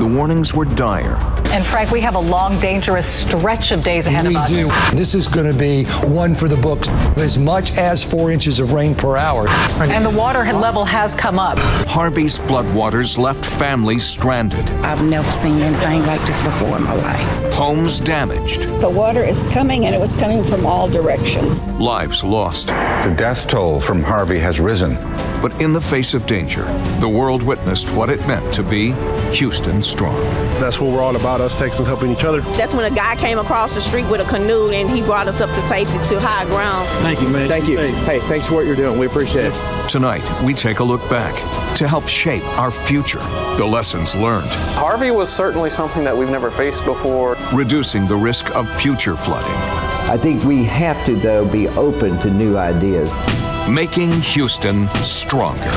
The warnings were dire. And Frank, we have a long, dangerous stretch of days ahead of us. We do. This is going to be one for the books. As much as 4 inches of rain per hour. And the water level has come up. Harvey's floodwaters left families stranded. I've never seen anything like this before in my life. Homes damaged. The water is coming, and it was coming from all directions. Lives lost. The death toll from Harvey has risen. But in the face of danger, the world witnessed what it meant to be Houston strong. That's what we're all about, us Texans helping each other. That's when a guy came across the street with a canoe and he brought us up to safety to high ground. Thank you, man. Thank you. Hey, thanks for what you're doing. We appreciate it. Tonight, we take a look back to help shape our future. The lessons learned. Harvey was certainly something that we've never faced before. Reducing the risk of future flooding. I think we have to, though, be open to new ideas. Making Houston stronger.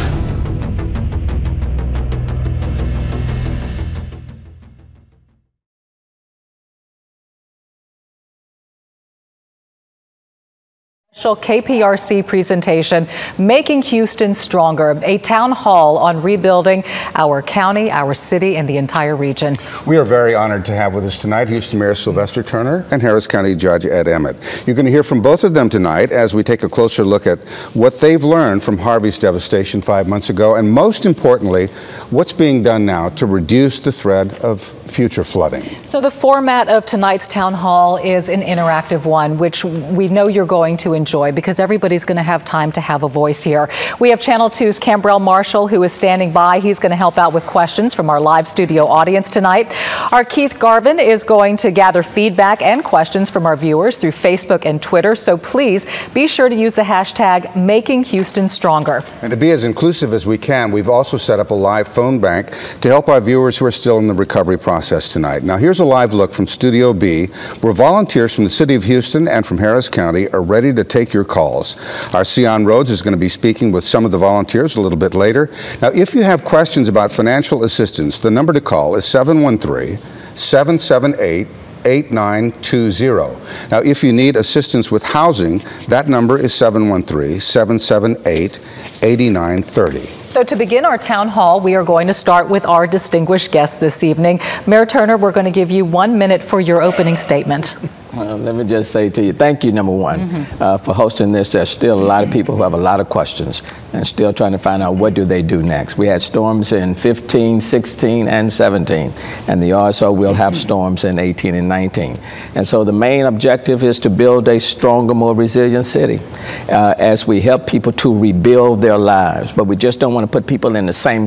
KPRC presentation, Making Houston Stronger, a town hall on rebuilding our county, our city, and the entire region. We are very honored to have with us tonight Houston Mayor Sylvester Turner and Harris County Judge Ed Emmett. You're going to hear from both of them tonight as we take a closer look at what they've learned from Harvey's devastation 5 months ago, and most importantly, what's being done now to reduce the threat of future flooding. So the format of tonight's town hall is an interactive one, which we know you're going to enjoy because everybody's going to have time to have a voice here. We have Channel 2's Cambrell Marshall, who is standing by. He's going to help out with questions from our live studio audience tonight. Our Keith Garvin is going to gather feedback and questions from our viewers through Facebook and Twitter. So please be sure to use the hashtag Making Houston Stronger. And to be as inclusive as we can, we've also set up a live phone bank to help our viewers who are still in the recovery process tonight. Now here's a live look from Studio B, where volunteers from the City of Houston and from Harris County are ready to take your calls. Our Sion Rhodes is going to be speaking with some of the volunteers a little bit later. Now if you have questions about financial assistance, the number to call is 713-778-8920. Now, if you need assistance with housing, that number is 713-778-8930. So to begin our town hall, we are going to start with our distinguished guest this evening. Mayor Turner, we're going to give you 1 minute for your opening statement. Let me just say to you, thank you, number one, for hosting this. There's still a lot of people who have a lot of questions and still trying to find out what do they do next. We had storms in 15, 16, and 17, and also we'll have storms in 18 and 19. And so the main objective is to build a stronger, more resilient city as we help people to rebuild their lives. But we just don't want to put people in the same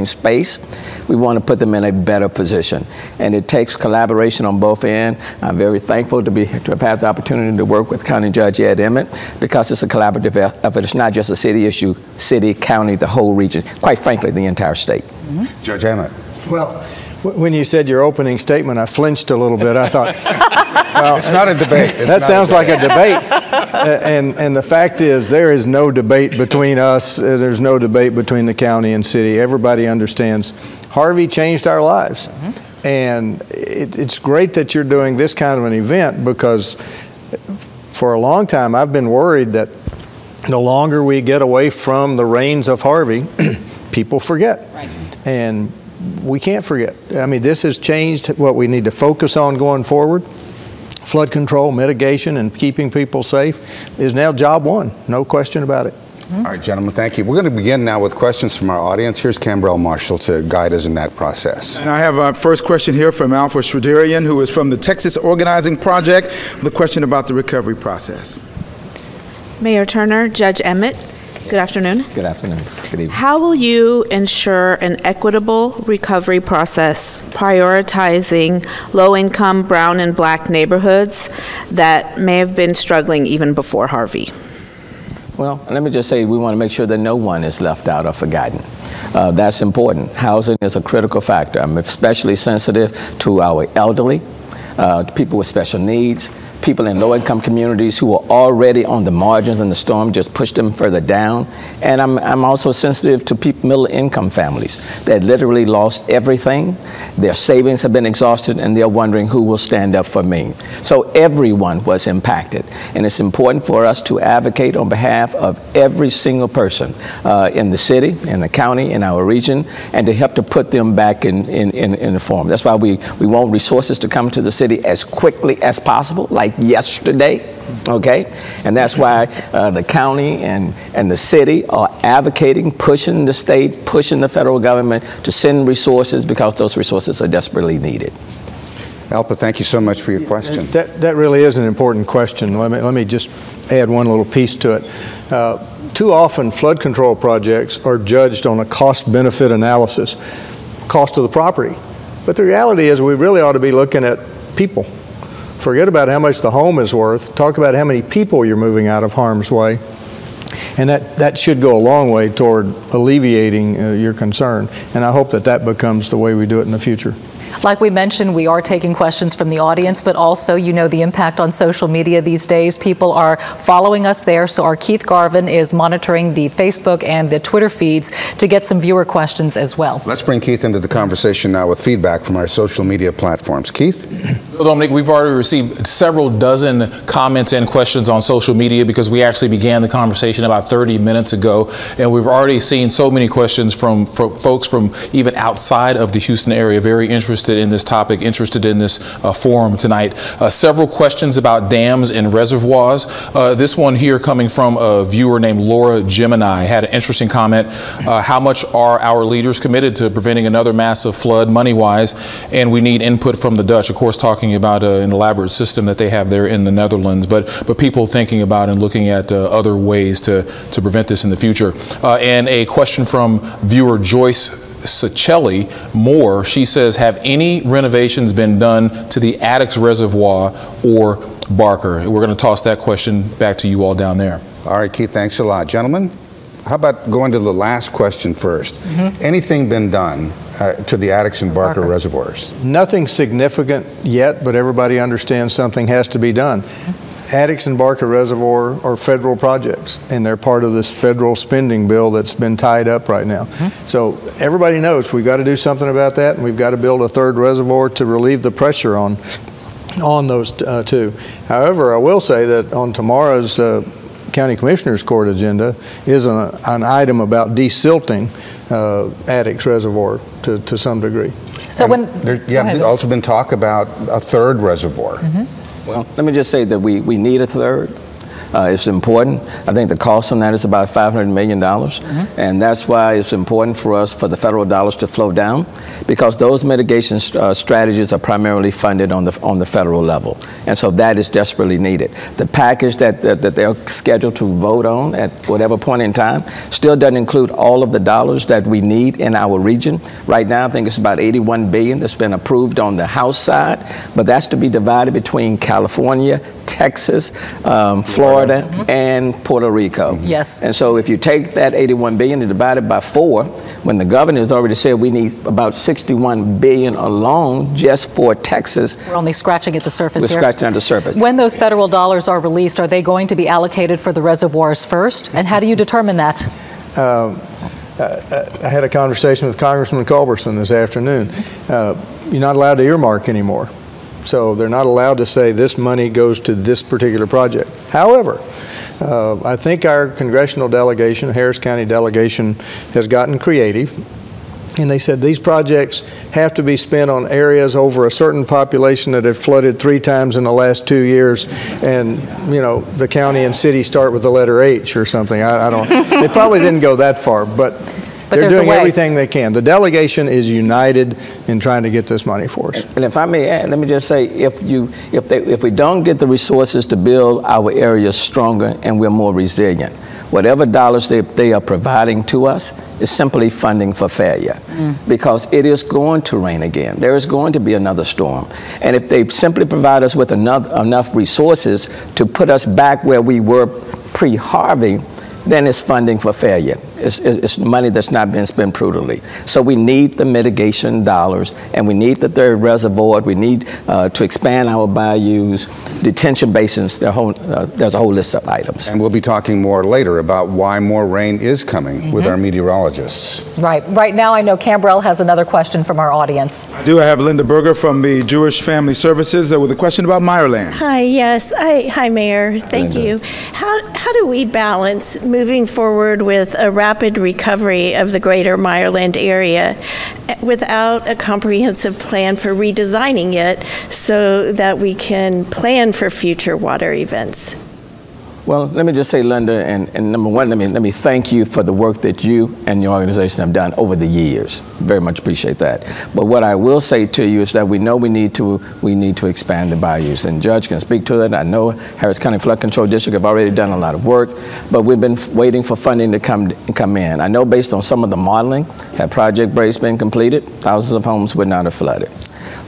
space. We want to put them in a better position. And it takes collaboration on both ends. I'm very thankful to have had the opportunity to work with County Judge Ed Emmett because it's a collaborative effort. It's not just a city issue, city, county, the whole region, quite frankly, the entire state. Judge Emmett. Well, when you said your opening statement, I flinched a little bit. I thought, well, it's not a debate. That sounds like a debate. And the fact is, there is no debate between us. There's no debate between the county and city. Everybody understands Harvey changed our lives. And it's great that you're doing this kind of an event because for a long time I've been worried that the longer we get away from the reigns of Harvey, people forget. Right. And we can't forget. I mean, this has changed what we need to focus on going forward. Flood control, mitigation, and keeping people safe is now job one. No question about it. All right, gentlemen, thank you. We're going to begin now with questions from our audience. Here's Cambrell Marshall to guide us in that process. And I have our first question here from Alpha Shradarian, who is from the Texas Organizing Project, with a question about the recovery process. Mayor Turner, Judge Emmett, good afternoon. Good afternoon. Good evening. How will you ensure an equitable recovery process prioritizing low-income brown and black neighborhoods that may have been struggling even before Harvey? Well, let me just say we want to make sure that no one is left out or forgotten. That's important. Housing is a critical factor. I'm especially sensitive to our elderly, to people with special needs, people in low-income communities who are already on the margins in the storm, just pushed them further down. And I'm also sensitive to middle-income families that literally lost everything. Their savings have been exhausted, and they're wondering who will stand up for me. So everyone was impacted, and it's important for us to advocate on behalf of every single person in the city, in the county, in our region, and to help to put them back in the form. That's why we want resources to come to the city as quickly as possible, like yesterday. Okay, and that's why the county and the city are advocating, pushing the state, pushing the federal government to send resources, because those resources are desperately needed. Alpa, thank you so much for your question. That really is an important question. Let me just add one little piece to it. Too often, flood control projects are judged on a cost-benefit analysis, cost of the property. But the reality is we really ought to be looking at people. Forget about how much the home is worth. Talk about how many people you're moving out of harm's way. And that should go a long way toward alleviating your concern. And I hope that becomes the way we do it in the future. Like we mentioned, we are taking questions from the audience, but also, you know, the impact on social media these days. People are following us there, so our Keith Garvin is monitoring the Facebook and the Twitter feeds to get some viewer questions as well. Let's bring Keith into the conversation now with feedback from our social media platforms. Keith? Well, Dominic, we've already received several dozen comments and questions on social media because we actually began the conversation about 30 minutes ago, and we've already seen so many questions from folks from even outside of the Houston area, very interested in this topic, interested in this forum tonight. Several questions about dams and reservoirs. This one here coming from a viewer named Laura Gemini had an interesting comment. How much are our leaders committed to preventing another massive flood money-wise? And we need input from the Dutch, of course, talking about an elaborate system that they have there in the Netherlands, but people thinking about and looking at other ways to prevent this in the future. And a question from viewer Joyce Sacelli Moore. She says, have any renovations been done to the Addicks Reservoir or Barker? We're going to toss that question back to you all down there. All right, Keith, thanks a lot. Gentlemen, how about going to the last question first? Anything been done to the Addicks and Barker reservoirs? Nothing significant yet, but everybody understands something has to be done. Addicks and Barker Reservoir are federal projects, and they're part of this federal spending bill that's been tied up right now. So everybody knows we've got to do something about that, and we've got to build a third reservoir to relieve the pressure on those two. However, I will say that on tomorrow's County Commissioners Court agenda is an item about desilting Addicks Reservoir to some degree. So there's also been talk about a third reservoir. Well, let me just say that we need a third. It's important. I think the cost on that is about $500 million. And that's why it's important for us for the federal dollars to flow down, because those mitigation strategies are primarily funded on the federal level. And so that is desperately needed. The package that they're scheduled to vote on at whatever point in time still doesn't include all of the dollars that we need in our region. Right now, I think it's about $81 billion that's been approved on the House side, but that's to be divided between California, Texas, Florida, and Puerto Rico. Yes. And so if you take that $81 billion and divide it by 4, when the governor has already said we need about $61 billion alone just for Texas. We're only scratching at the surface here. We're scratching at the surface. When those federal dollars are released, are they going to be allocated for the reservoirs first? And how do you determine that? I had a conversation with Congressman Culberson this afternoon. You're not allowed to earmark anymore. So they're not allowed to say this money goes to this particular project. However, I think our congressional delegation, Harris County delegation, has gotten creative. And they said these projects have to be spent on areas over a certain population that have flooded 3 times in the last 2 years. And, you know, the county and city start with the letter H or something. I don't, they probably didn't go that far, but they're doing everything they can. The delegation is united in trying to get this money for us. And if I may add, let me just say, if we don't get the resources to build our areas stronger and we're more resilient, whatever dollars they are providing to us is simply funding for failure, because it is going to rain again. There is going to be another storm. And if they simply provide us with enough resources to put us back where we were pre-Harvey, then it's funding for failure. it's money that's not being spent prudently. So we need the mitigation dollars, and we need the third reservoir. We need to expand our bayous, detention basins. There's a whole list of items. And we'll be talking more later about why more rain is coming with our meteorologists. Right. Right now, I know Cambrell has another question from our audience. I do. I have Linda Berger from the Jewish Family Services with a question about Meyerland. Hi, yes. Hi, Mayor. Thank you. How do we balance moving forward with a rapid recovery of the greater Meyerland area without a comprehensive plan for redesigning it so that we can plan for future water events? Well, let me just say, Linda, and number one, let me thank you for the work that you and your organization have done over the years. Very much appreciate that. But what I will say to you is that we know we need to expand the bayous, and Judge can speak to that. I know Harris County Flood Control District have already done a lot of work, but we've been waiting for funding to come in. I know based on some of the modeling, had Project Brace been completed, thousands of homes would not have flooded.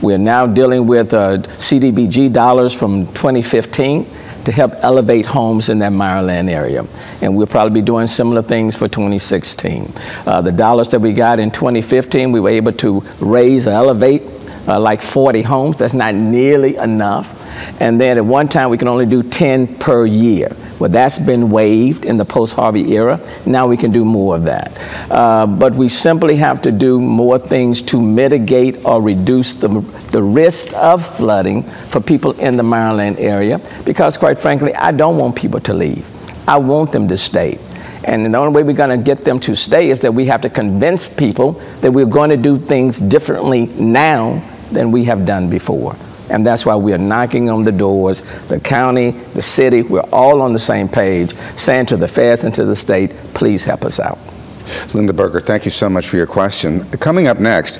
We are now dealing with CDBG dollars from 2015. To help elevate homes in that Meyerland area. And we'll probably be doing similar things for 2016. The dollars that we got in 2015, we were able to raise or elevate like 40 homes. That's not nearly enough. And then at one time, we can only do 10 per year. Well, that's been waived in the post-Harvey era. Now we can do more of that. But we simply have to do more things to mitigate or reduce the risk of flooding for people in the Meyerland area, because quite frankly, I don't want people to leave. I want them to stay. And the only way we're going to get them to stay is that we have to convince people that we're going to do things differently now than we have done before. And that's why we are knocking on the doors, the county, the city, we're all on the same page, saying to the feds and to the state, please help us out. Linda Berger, thank you so much for your question. Coming up next,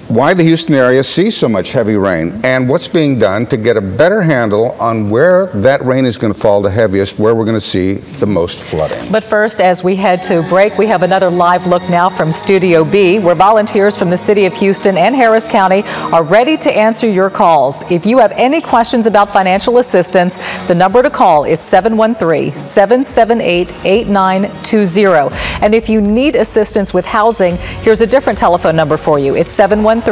why the Houston area sees so much heavy rain and what's being done to get a better handle on where that rain is going to fall the heaviest, where we're going to see the most flooding. But first, as we head to break, we have another live look now from Studio B, where volunteers from the city of Houston and Harris County are ready to answer your calls. If you have any questions about financial assistance, the number to call is 713-778-8920. And if you need assistance with housing, here's a different telephone number for you. It's 713-778-8930.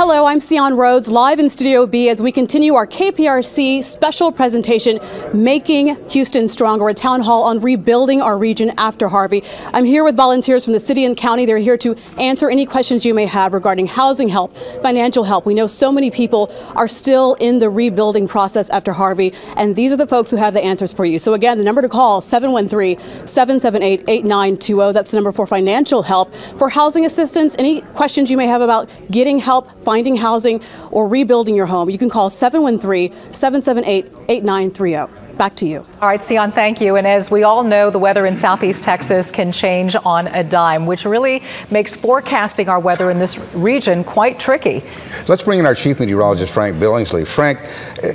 Hello, I'm Sion Rhodes, live in Studio B as we continue our KPRC special presentation, Making Houston Stronger, a town hall on rebuilding our region after Harvey. I'm here with volunteers from the city and county. They're here to answer any questions you may have regarding housing help, financial help. We know so many people are still in the rebuilding process after Harvey, and these are the folks who have the answers for you. So again, the number to call, 713-778-8920. That's the number for financial help. For housing assistance, any questions you may have about getting help, finding housing, or rebuilding your home, you can call 713-778-8930. Back to you. All right, Sion, thank you. And as we all know, the weather in Southeast Texas can change on a dime, which really makes forecasting our weather in this region quite tricky. Let's bring in our chief meteorologist, Frank Billingsley. Frank,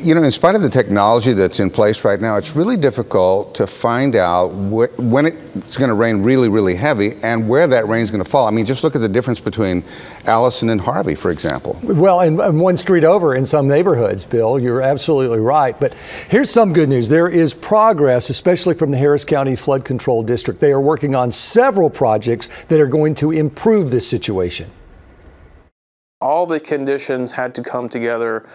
you know, in spite of the technology that's in place right now, it's really difficult to find out when it's going to rain really, really heavy and where that rain is going to fall. I mean, just look at the difference between Allison and Harvey, for example. Well, and one street over in some neighborhoods, Bill, you're absolutely right. But here's some good news. There is progress, especially from the Harris County Flood Control District. They are working on several projects that are going to improve this situation. All the conditions had to come together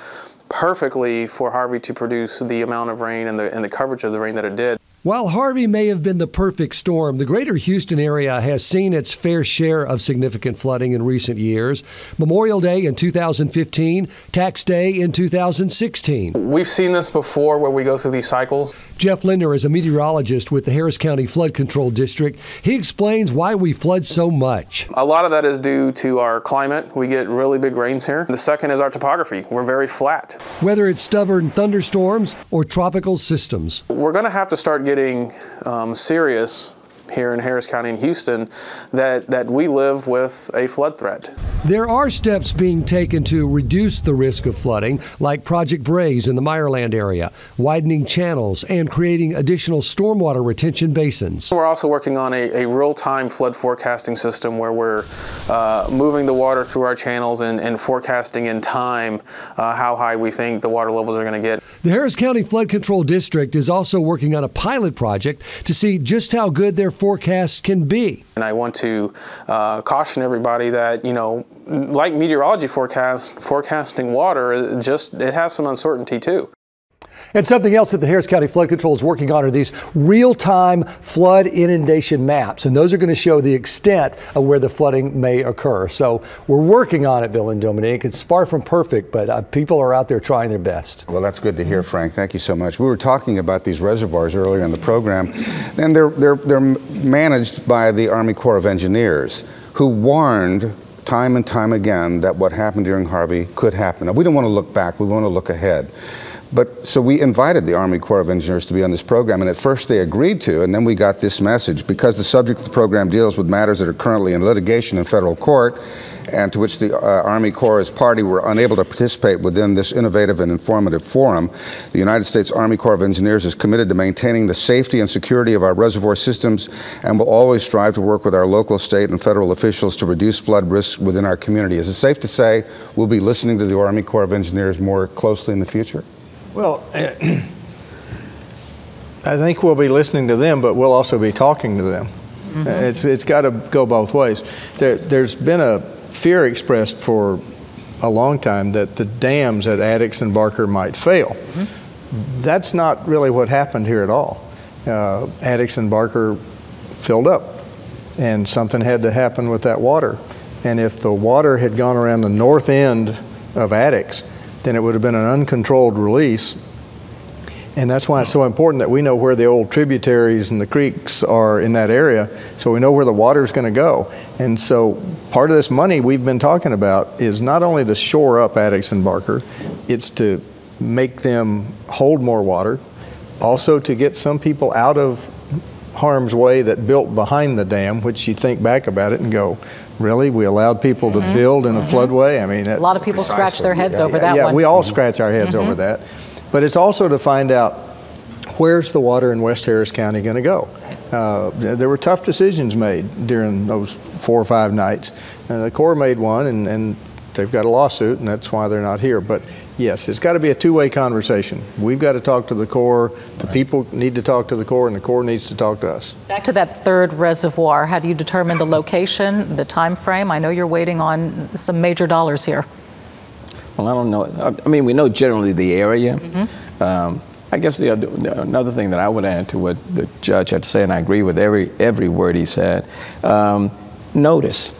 perfectly for Harvey to produce the amount of rain and the coverage of the rain that it did. While Harvey may have been the perfect storm, the greater Houston area has seen its fair share of significant flooding in recent years. Memorial Day in 2015, Tax Day in 2016. We've seen this before where we go through these cycles. Jeff Linder is a meteorologist with the Harris County Flood Control District. He explains why we flood so much. A lot of that is due to our climate. We get really big rains here. The second is our topography. We're very flat. Whether it's stubborn thunderstorms or tropical systems. We're going to have to start getting serious here in Harris County and Houston that we live with a flood threat. There are steps being taken to reduce the risk of flooding, like Project Braze in the Meyerland area, widening channels, and creating additional stormwater retention basins. We're also working on a real-time flood forecasting system where we're moving the water through our channels and forecasting in time how high we think the water levels are going to get. The Harris County Flood Control District is also working on a pilot project to see just how good their forecasts can be. And I want to caution everybody that, you know, like meteorology forecasting water, it has some uncertainty too. And something else that the Harris County Flood Control is working on are these real-time flood inundation maps. And those are going to show the extent of where the flooding may occur. So we're working on it, Bill and Dominique. It's far from perfect, but people are out there trying their best. Well, that's good to hear, Frank. Thank you so much. We were talking about these reservoirs earlier in the program, and they're managed by the Army Corps of Engineers, who warned time and time again that what happened during Harvey could happen. Now, we don't want to look back. We want to look ahead. But so we invited the Army Corps of Engineers to be on this program, and at first they agreed to, and then we got this message. Because the subject of the program deals with matters that are currently in litigation in federal court, and to which the Army Corps as party were unable to participate within this innovative and informative forum, the United States Army Corps of Engineers is committed to maintaining the safety and security of our reservoir systems and will always strive to work with our local, state, and federal officials to reduce flood risks within our community. Is it safe to say we'll be listening to the Army Corps of Engineers more closely in the future? Well, I think we'll be listening to them, but we'll also be talking to them. Mm-hmm. It's got to go both ways. There's been a fear expressed for a long time that the dams at Addicks and Barker might fail. Mm-hmm. That's not really what happened here at all. Addicks and Barker filled up, and something had to happen with that water. And if the water had gone around the north end of Addicks, then it would have been an uncontrolled release. And that's why it's so important that we know where the old tributaries and the creeks are in that area, so we know where the water is going to go. And so part of this money we've been talking about is not only to shore up Addicks and Barker, it's to make them hold more water, also to get some people out of harm's way that built behind the dam, which you think back about it and go, really? We allowed people to build in a floodway? I mean, a lot of people scratch their heads over that one. Yeah, we all scratch our heads over that. But it's also to find out where's the water in West Harris County going to go. There were tough decisions made during those 4 or 5 nights. The Corps made one, and they've got a lawsuit, and that's why they're not here. But yes, it's got to be a two-way conversation. We've got to talk to the Corps, the people need to talk to the Corps, and the Corps needs to talk to us. Back to that third reservoir, how do you determine the location, the time frame? I know you're waiting on some major dollars here. Well, I don't know. I mean, we know generally the area. I guess another thing that I would add to what the judge had to say, and I agree with every word he said, notice.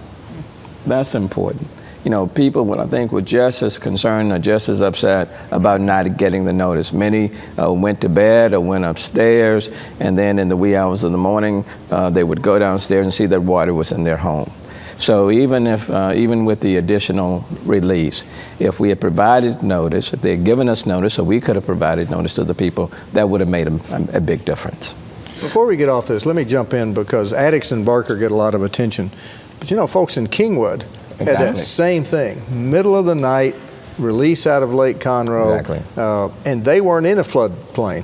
That's important. You know, people, I think, were just as concerned or just as upset about not getting the notice. Many went to bed or went upstairs, and then in the wee hours of the morning, they would go downstairs and see that water was in their home. So even if, even with the additional release, if we had provided notice, if they had given us notice, or we could have provided notice to the people, that would have made a big difference. Before we get off this, let me jump in because Addicks and Barker get a lot of attention. But you know, folks in Kingwood had that same thing. Middle of the night, release out of Lake Conroe, and they weren't in a floodplain,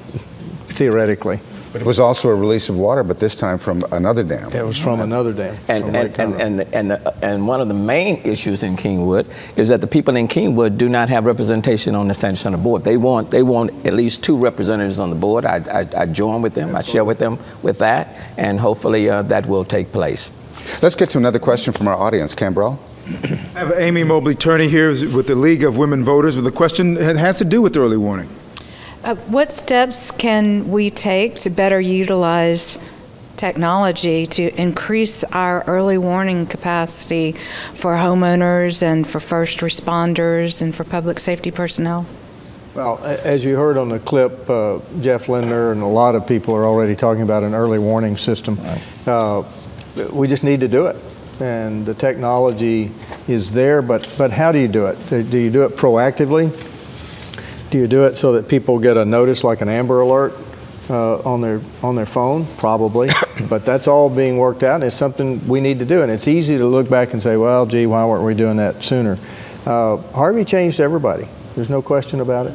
theoretically. But it was also a release of water, but this time from another dam. It was from another dam. And one of the main issues in Kingwood is that the people in Kingwood do not have representation on the Standard Center board. They want at least 2 representatives on the board. I join with them. I share with them with that, and hopefully that will take place. Let's get to another question from our audience. Cambrell? I have Amy Mobley-Turney here with the League of Women Voters with a question that has to do with early warning. What steps can we take to better utilize technology to increase our early warning capacity for homeowners and for first responders and for public safety personnel? Well, as you heard on the clip, Jeff Lindner and a lot of people are already talking about an early warning system. We just need to do it. And the technology is there, but how do you do it? Do you do it proactively? Do you do it so that people get a notice like an Amber Alert on their phone? Probably, but that's all being worked out, and it's something we need to do. And it's easy to look back and say, well, gee, why weren't we doing that sooner? Harvey changed everybody. There's no question about it.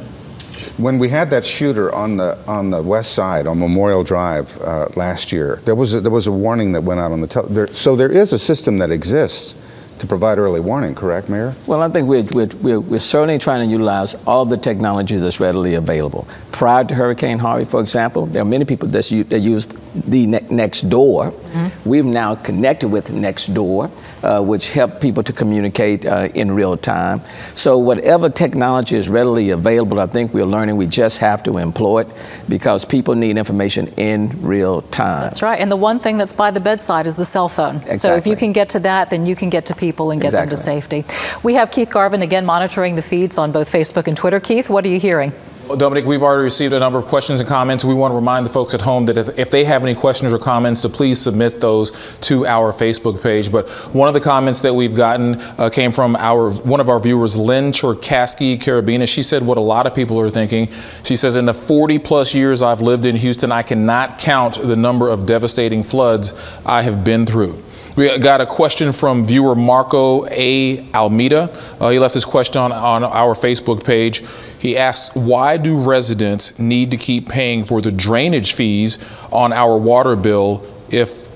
When we had that shooter on the west side on Memorial Drive last year, there was a warning that went out on the so there is a system that exists to provide early warning, correct, Mayor? Well, I think we're certainly trying to utilize all the technology that's readily available. Prior to Hurricane Harvey, for example, there are many people that used the Nextdoor. We've now connected with Nextdoor, which help people to communicate in real time. So whatever technology is readily available, I think we're learning we just have to employ it because people need information in real time. That's right. And the one thing that's by the bedside is the cell phone. Exactly. So if you can get to that, then you can get to people and get them to safety. We have Keith Garvin again monitoring the feeds on both Facebook and Twitter. Keith, what are you hearing? Well, Dominic, we've already received a number of questions and comments. We want to remind the folks at home that if they have any questions or comments, to please submit those to our Facebook page. But one of the comments that we've gotten came from one of our viewers, Lynn Cherkaski Carabina. She said what a lot of people are thinking. She says, in the 40+ years I've lived in Houston, I cannot count the number of devastating floods I have been through. We got a question from viewer Marco A. Almeida. He left this question on our Facebook page. He asks, why do residents need to keep paying for the drainage fees on our water bill if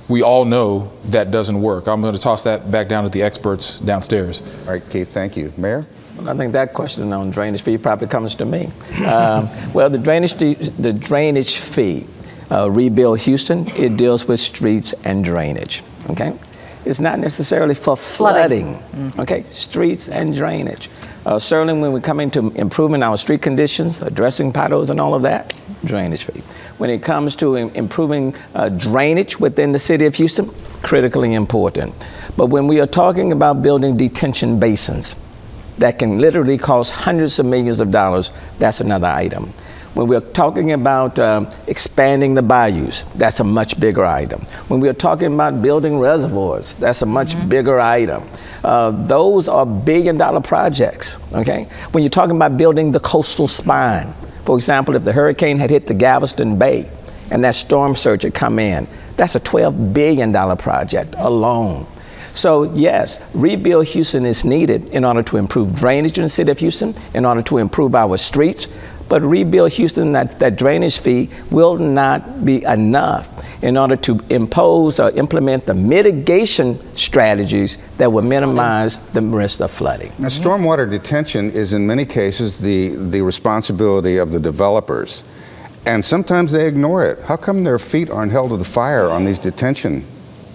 we all know that doesn't work? I'm going to toss that back down to the experts downstairs. All right, Keith, thank you. Mayor? Well, I think that question on drainage fee probably comes to me. Well, the drainage fee, Rebuild Houston, it deals with streets and drainage. Okay, it's not necessarily for flooding. Okay, streets and drainage. Certainly when we come into improving our street conditions, addressing potholes and all of that, drainage fee. When it comes to improving drainage within the city of Houston, critically important. But when we are talking about building detention basins that can literally cost hundreds of millions of dollars, that's another item. When we're talking about expanding the bayous, that's a much bigger item. When we're talking about building reservoirs, that's a much bigger item. Those are billion-dollar projects, okay? When you're talking about building the coastal spine, for example, if the hurricane had hit the Galveston Bay and that storm surge had come in, that's a $12 billion project alone. So yes, Rebuild Houston is needed in order to improve drainage in the city of Houston, in order to improve our streets. But Rebuild Houston, that drainage fee will not be enough in order to impose or implement the mitigation strategies that will minimize the risk of flooding. Now, stormwater detention is in many cases the responsibility of the developers, and sometimes they ignore it. How come their feet aren't held to the fire on these detention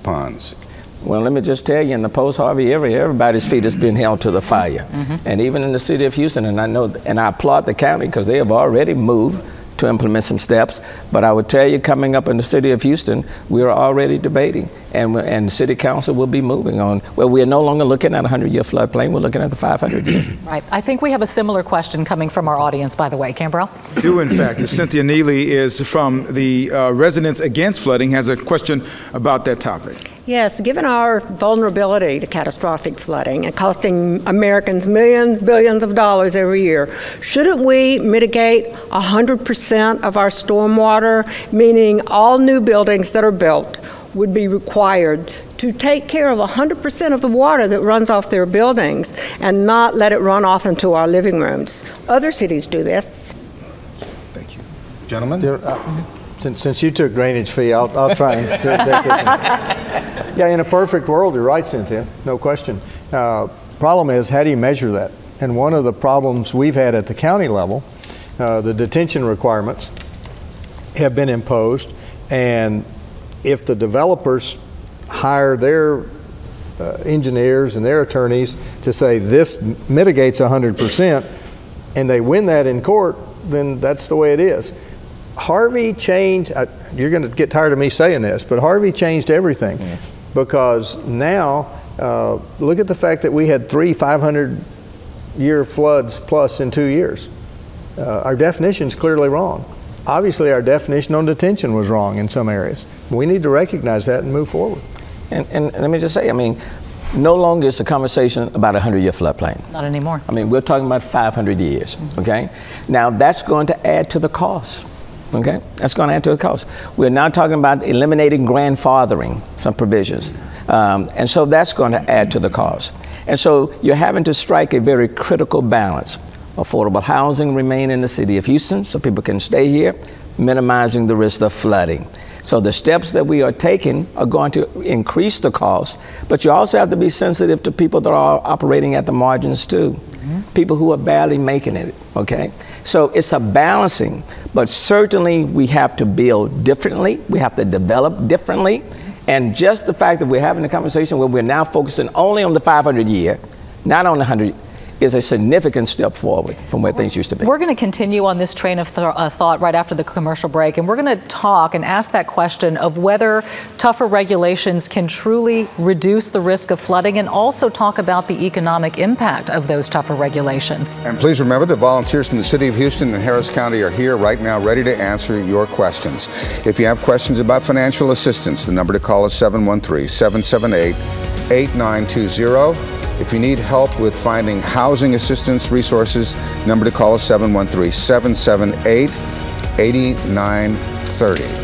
ponds? Well, let me just tell you, in the post-Harvey area, everybody's feet has been held to the fire. And even in the city of Houston, and I applaud the county because they have already moved to implement some steps. But I would tell you, coming up in the city of Houston, we are already debating, and city council will be moving on. Well, we are no longer looking at a 100-year floodplain, we're looking at the 500-year. Right. I think we have a similar question coming from our audience, by the way. Cambrell? We do, in fact. Cynthia Neely is from the Residents Against Flooding, has a question about that topic. Yes, given our vulnerability to catastrophic flooding and costing Americans millions, billions of dollars every year, shouldn't we mitigate 100% of our stormwater, meaning all new buildings that are built would be required to take care of 100% of the water that runs off their buildings and not let it run off into our living rooms? Other cities do this. Thank you. Gentlemen? Since you took drainage fee, I'll try and take this one. Yeah, in a perfect world, you're right, Cynthia, no question. Problem is, how do you measure that? And one of the problems we've had at the county level, the detention requirements have been imposed, and if the developers hire their engineers and their attorneys to say this mitigates 100%, and they win that in court, then that's the way it is. Harvey changed, you're going to get tired of me saying this, but Harvey changed everything. Yes. Because now, look at the fact that we had 3 500-year floods plus in 2 years. Our definition's clearly wrong. Obviously, our definition on detention was wrong in some areas. We need to recognize that and move forward. And let me just say, I mean, no longer is the conversation about a 100-year floodplain. Not anymore. I mean, we're talking about 500 years, okay? Now, that's going to add to the cost. Okay, that's going to add to the cost. We're now talking about eliminating grandfathering, some provisions. And so that's going to add to the cost. And so you're having to strike a very critical balance. Affordable housing remain in the city of Houston so people can stay here, minimizing the risk of flooding. So the steps that we are taking are going to increase the cost, but you also have to be sensitive to people that are operating at the margins too. People who are barely making it, okay? So it's a balancing, but certainly we have to build differently, we have to develop differently, and just the fact that we're having a conversation where we're now focusing only on the 500-year, not on the 100, is a significant step forward from where things used to be. We're going to continue on this train of thought right after the commercial break, and we're going to talk and ask that question of whether tougher regulations can truly reduce the risk of flooding, and also talk about the economic impact of those tougher regulations. And please remember that volunteers from the city of Houston and Harris County are here right now ready to answer your questions. If you have questions about financial assistance, the number to call is 713-778-8920. If you need help with finding housing assistance resources, number to call is 713-778-8930.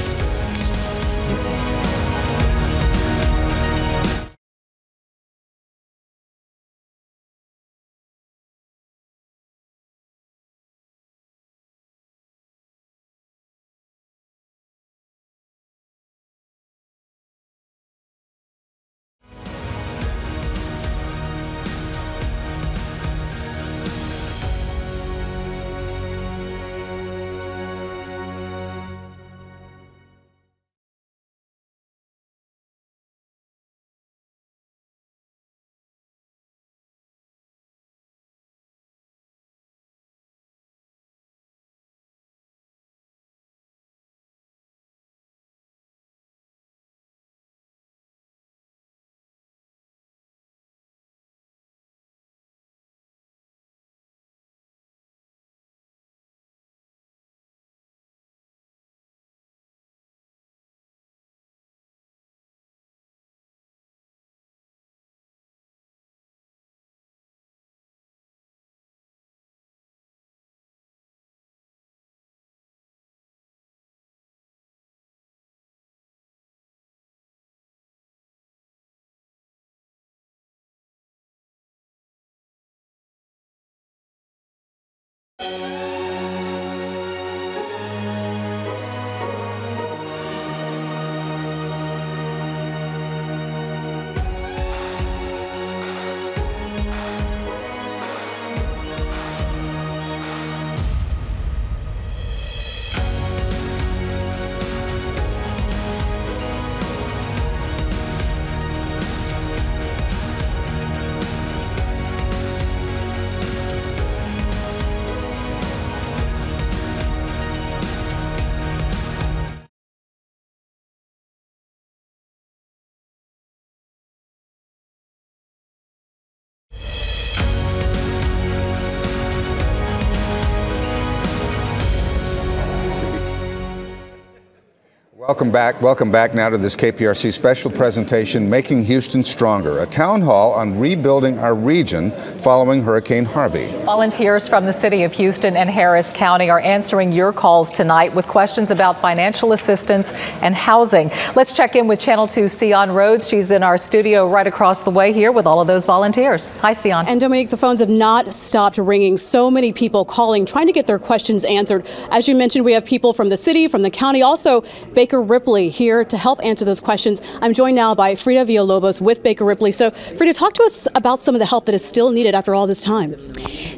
Welcome back now to this KPRC special presentation, Making Houston Stronger, a town hall on rebuilding our region following Hurricane Harvey. Volunteers from the city of Houston and Harris County are answering your calls tonight with questions about financial assistance and housing. Let's check in with Channel 2's Sion Rhodes. She's in our studio right across the way here with all of those volunteers. Hi, Sion. And Dominique, the phones have not stopped ringing. So many people calling, trying to get their questions answered. As you mentioned, we have people from the city, from the county, also Baker Ripley here to help answer those questions. I'm joined now by Frida Villalobos with Baker Ripley. So, Frida, talk to us about some of the help that is still needed after all this time.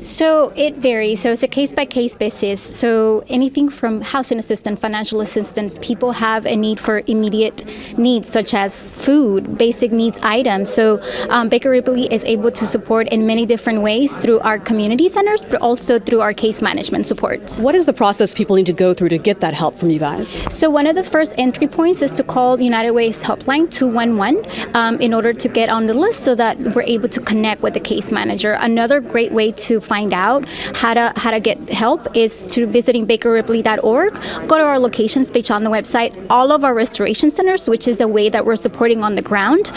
So it varies. So it's a case-by-case basis. So anything from housing assistance, financial assistance, people have a need for immediate needs such as food, basic needs items. So Baker Ripley is able to support in many different ways through our community centers, but also through our case management support. What is the process people need to go through to get that help from you guys? So one of the first entry points is to call United Way's helpline 211 in order to get on the list so that we're able to connect with the case manager. Another great way to find out how to get help is to visiting bakerripley.org. Go to our locations page on the website. All of our restoration centers, which is a way that we're supporting on the ground,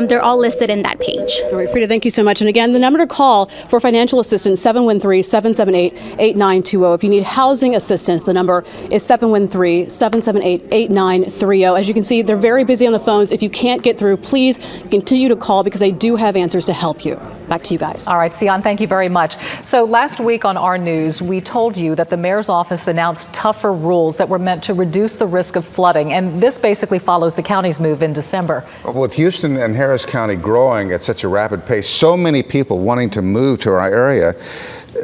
they're all listed in that page. All right, Frida, thank you so much. And again, the number to call for financial assistance, 713-778-8920. If you need housing assistance, the number is 713-778-8930. As you can see, they're very busy on the phones. If you can't get through, please continue to call because they do have answers to help you. Back to you guys. All right, Sion, thank you very much. So last week on our news, we told you that the mayor's office announced tougher rules that were meant to reduce the risk of flooding. And this basically follows the county's move in December. With Houston and Harris County growing at such a rapid pace, so many people wanting to move to our area,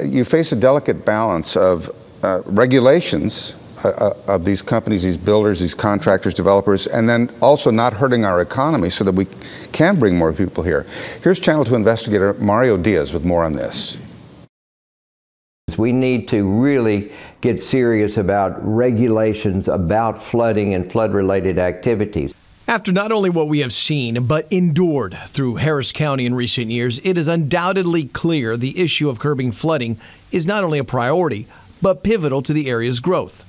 you face a delicate balance of regulations of these companies, these builders, these contractors, developers, and then also not hurting our economy so that we can bring more people here. Here's Channel 2 investigator Mario Diaz with more on this. We need to really get serious about regulations about flooding and flood-related activities. After not only what we have seen, but endured through Harris County in recent years, it is undoubtedly clear the issue of curbing flooding is not only a priority, but pivotal to the area's growth.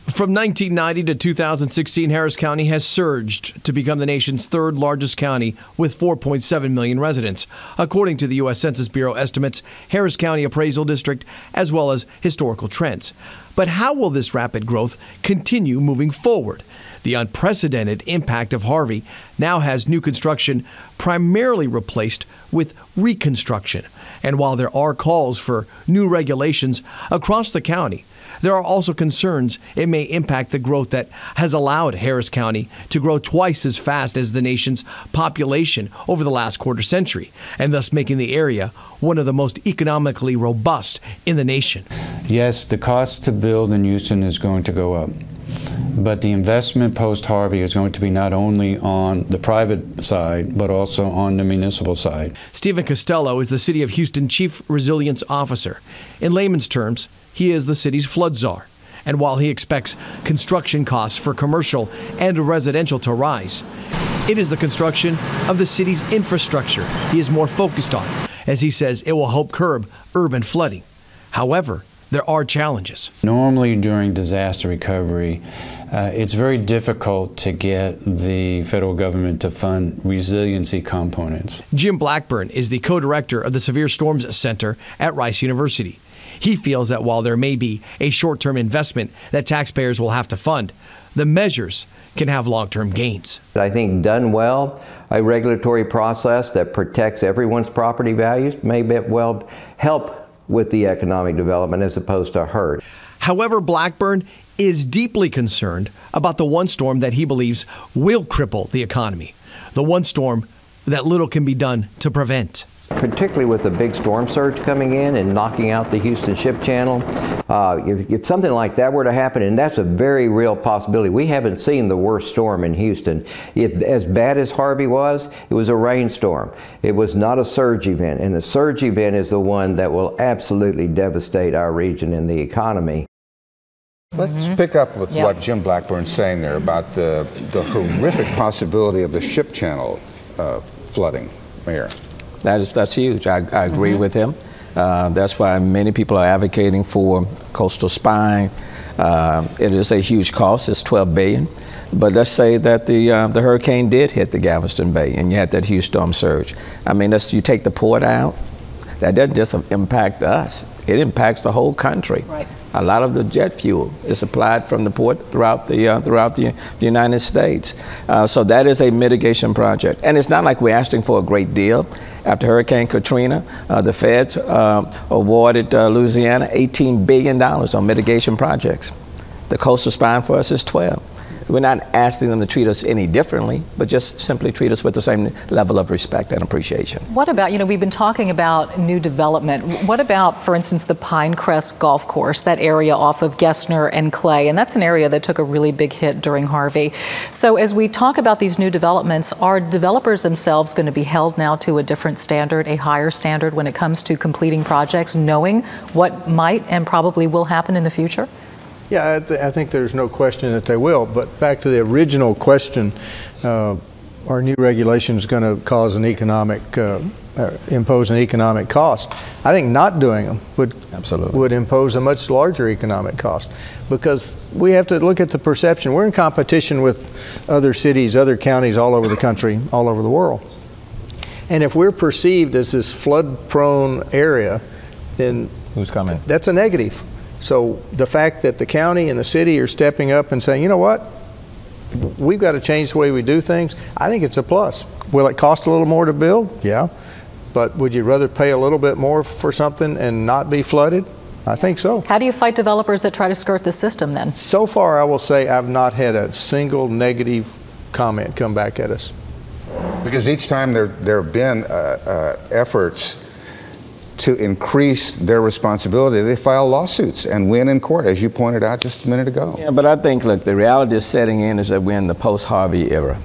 From 1990 to 2016, Harris County has surged to become the nation's third largest county with 4.7 million residents, according to the U.S. Census Bureau estimates, Harris County Appraisal District, as well as historical trends. But how will this rapid growth continue moving forward? The unprecedented impact of Harvey now has new construction primarily replaced with reconstruction. And while there are calls for new regulations across the county, there are also concerns it may impact the growth that has allowed Harris County to grow twice as fast as the nation's population over the last quarter century, and thus making the area one of the most economically robust in the nation. Yes, the cost to build in Houston is going to go up. But the investment post-Harvey is going to be not only on the private side, but also on the municipal side. Stephen Costello is the City of Houston Chief Resilience Officer. In layman's terms, he is the city's flood czar. And while he expects construction costs for commercial and residential to rise, it is the construction of the city's infrastructure he is more focused on, as he says it will help curb urban flooding. However, there are challenges. Normally during disaster recovery, it's very difficult to get the federal government to fund resiliency components. Jim Blackburn is the co-director of the Severe Storms Center at Rice University. He feels that while there may be a short-term investment that taxpayers will have to fund, the measures can have long-term gains. I think done well, a regulatory process that protects everyone's property values may well help with the economic development as opposed to hurt. However, Blackburn is deeply concerned about the one storm that he believes will cripple the economy, the one storm that little can be done to prevent. Particularly with the big storm surge coming in and knocking out the Houston Ship Channel. If something like that were to happen, and that's a very real possibility. We haven't seen the worst storm in Houston. As bad as Harvey was, it was a rainstorm. It was not a surge event, and the surge event is the one that will absolutely devastate our region and the economy. Let's pick up with what Jim Blackburn's saying there about the horrific possibility of the Ship Channel flooding, Mayor. That's huge. I agree with him. That's why many people are advocating for coastal spine. It is a huge cost. It's $12 billion. But let's say that the hurricane did hit the Galveston Bay and you had that huge storm surge. I mean, you take the port out, that doesn't just impact us. It impacts the whole country. Right. A lot of the jet fuel is supplied from the port throughout the United States. So that is a mitigation project. And it's not like we're asking for a great deal. After Hurricane Katrina, the feds awarded Louisiana $18 billion on mitigation projects. The coastal spine for us is 12. We're not asking them to treat us any differently, but just simply treat us with the same level of respect and appreciation. What about, we've been talking about new development. What about, for instance, the Pinecrest Golf Course, that area off of Gessner and Clay? And that's an area that took a really big hit during Harvey. So as we talk about these new developments, are developers themselves going to be held now to a different standard, a higher standard when it comes to completing projects, knowing what might and probably will happen in the future? Yeah, I think there's no question that they will. But back to the original question, are new regulations going to cause an economic, impose an economic cost? I think not doing them would impose a much larger economic cost, because we have to look at the perception. We're in competition with other cities, other counties all over the country, all over the world. And if we're perceived as this flood-prone area, then who's coming? That's a negative. So the fact that the county and the city are stepping up and saying, you know what, we've got to change the way we do things, I think it's a plus. Will it cost a little more to build? Yeah. But would you rather pay a little bit more for something and not be flooded? I think so. How do you fight developers that try to skirt the system then? So far, I will say I've not had a single negative comment come back at us. Because each time there have been efforts to increase their responsibility, they file lawsuits and win in court, as you pointed out just a minute ago. Yeah, but I think, look, the reality is setting in is that we're in the post-Harvey era.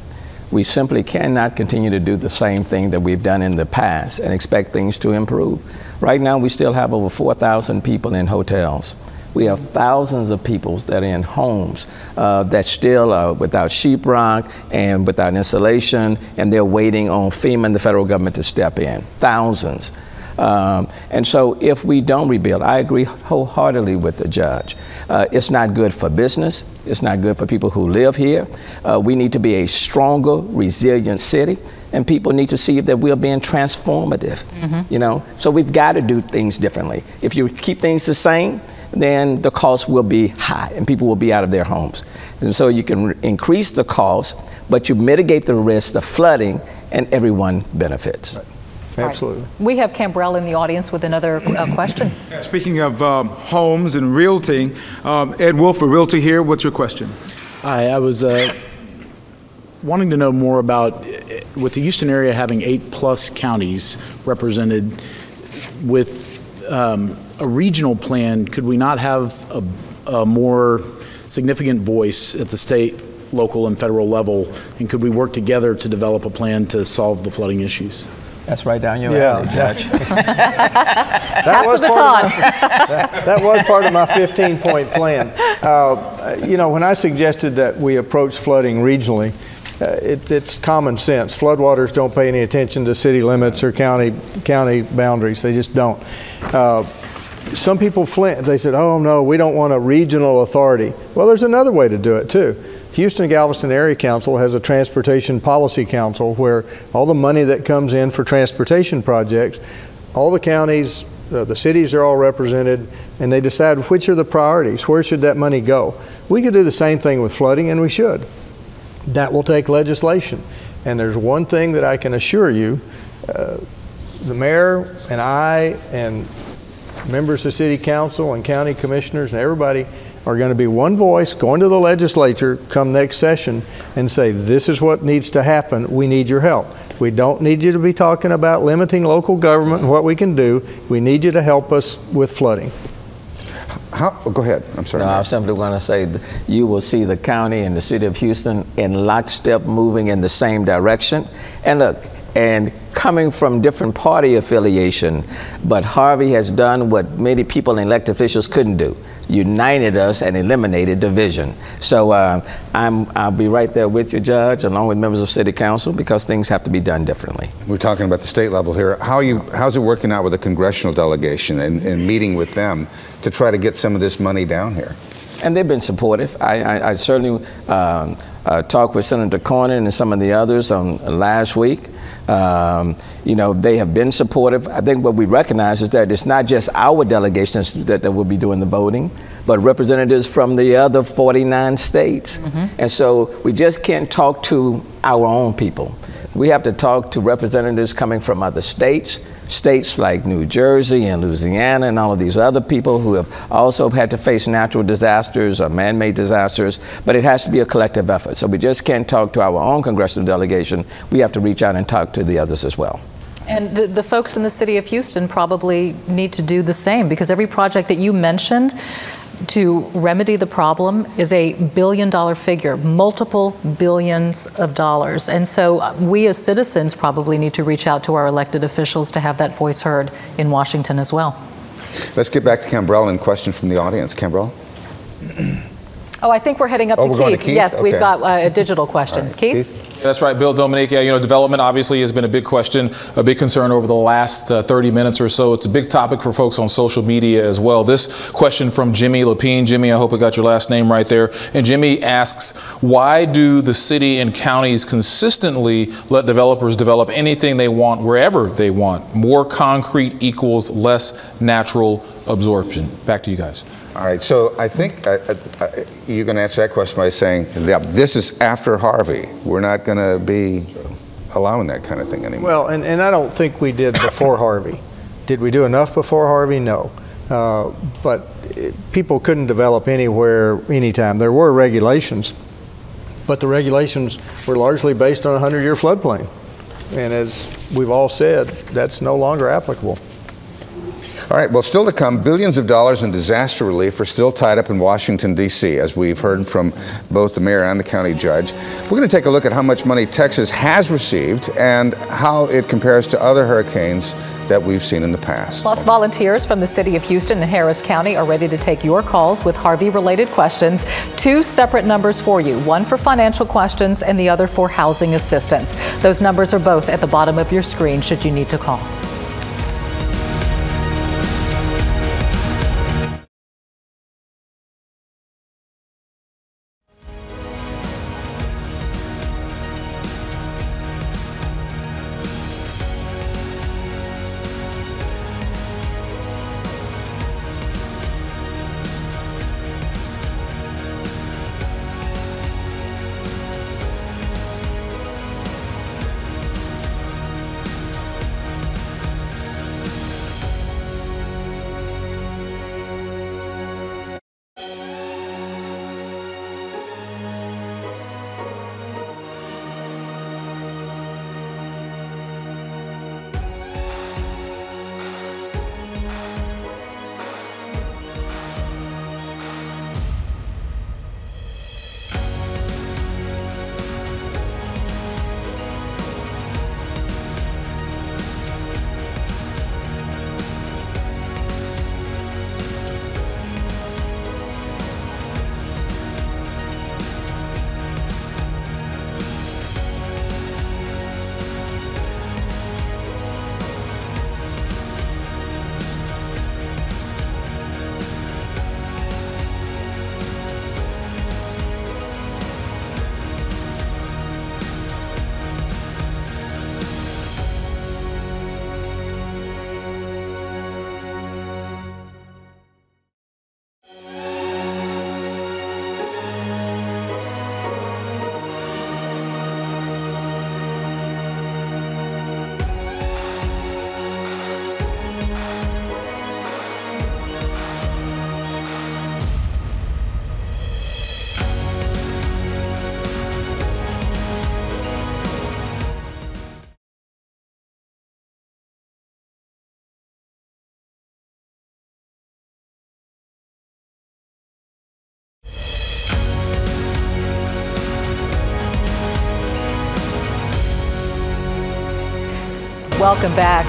We simply cannot continue to do the same thing that we've done in the past and expect things to improve. Right now, we still have over 4,000 people in hotels. We have thousands of people that are in homes that still are without sheetrock and without insulation, and they're waiting on FEMA and the federal government to step in. Thousands. And so if we don't rebuild, I agree wholeheartedly with the judge. It's not good for business. It's not good for people who live here. We need to be a stronger, resilient city, and people need to see that we're being transformative. So we've got to do things differently. If you keep things the same, then the cost will be high and people will be out of their homes. And so you can increase the cost, but you mitigate the risk of flooding and everyone benefits. Right. Absolutely. Right. We have Cambrell in the audience with another question. Speaking of homes and realty, Ed Wolf, a realty here. What's your question? Hi, I was wanting to know more about, with the Houston area having 8+ counties represented, with a regional plan, could we not have a more significant voice at the state, local, and federal level? And could we work together to develop a plan to solve the flooding issues? That's right down your alley, Judge. That was part of my 15-point plan. When I suggested that we approach flooding regionally, it's common sense. Floodwaters don't pay any attention to city limits or county boundaries. They just don't. Some people flint. They said, oh, no, we don't want a regional authority. Well, there's another way to do it, too. Houston-Galveston Area Council has a Transportation Policy Council where all the money that comes in for transportation projects, all the counties, the cities are all represented, and they decide which are the priorities, where should that money go. We could do the same thing with flooding, and we should. That will take legislation. And there's one thing that I can assure you, the mayor and I and members of city council and county commissioners and everybody are going to be one voice going to the legislature come next session and say, this is what needs to happen. We need your help. We don't need you to be talking about limiting local government and what we can do. We need you to help us with flooding. Go ahead. I'm sorry. No, I was simply going to say that you will see the county and the city of Houston in lockstep moving in the same direction. And look, and coming from different party affiliation, but Harvey has done what many people and elected officials couldn't do, united us and eliminated division. So I'll be right there with you, Judge, along with members of City Council, because things have to be done differently. We're talking about the state level here. How's it working out with the congressional delegation and meeting with them to try to get some of this money down here? And they've been supportive. I certainly talked with Senator Cornyn and some of the others on last week. You know, they have been supportive. I think what we recognize is that it's not just our delegations that will be doing the voting, but representatives from the other 49 states. And so we just can't talk to our own people. We have to talk to representatives coming from other states, states like New Jersey and Louisiana and all of these other people who have also had to face natural disasters or man-made disasters, but it has to be a collective effort. So we just can't talk to our own congressional delegation. We have to reach out and talk to the others as well. And the folks in the city of Houston probably need to do the same, because every project that you mentioned to remedy the problem is $1 billion figure, multiple billions of dollars. And so we as citizens probably need to reach out to our elected officials to have that voice heard in Washington as well. Let's get back to Cambrell and question from the audience. Cambrell? Oh, I think we're heading up to Keith. Going to Keith. Yes, okay. We've got a digital question. Right. Keith? That's right, Bill, Dominique. You know, development obviously has been a big question, a big concern over the last 30 minutes or so. It's a big topic for folks on social media as well. This question from Jimmy Lapine. Jimmy, I hope I got your last name right there. And Jimmy asks, why do the city and counties consistently let developers develop anything they want wherever they want? More concrete equals less natural absorption. Back to you guys. All right, so I think you're going to answer that question by saying, yeah, this is after Harvey. We're not going to be allowing that kind of thing anymore. Well, and I don't think we did before Harvey. Did we do enough before Harvey? No. But people couldn't develop anywhere, anytime. There were regulations, but the regulations were largely based on a 100-year floodplain. And as we've all said, that's no longer applicable. All right, well, still to come, billions of dollars in disaster relief are still tied up in Washington, D.C., as we've heard from both the mayor and the county judge. We're going to take a look at how much money Texas has received and how it compares to other hurricanes that we've seen in the past. Plus, volunteers from the city of Houston and Harris County are ready to take your calls with Harvey-related questions. 2 separate numbers for you, one for financial questions and the other for housing assistance. Those numbers are both at the bottom of your screen should you need to call. Welcome back.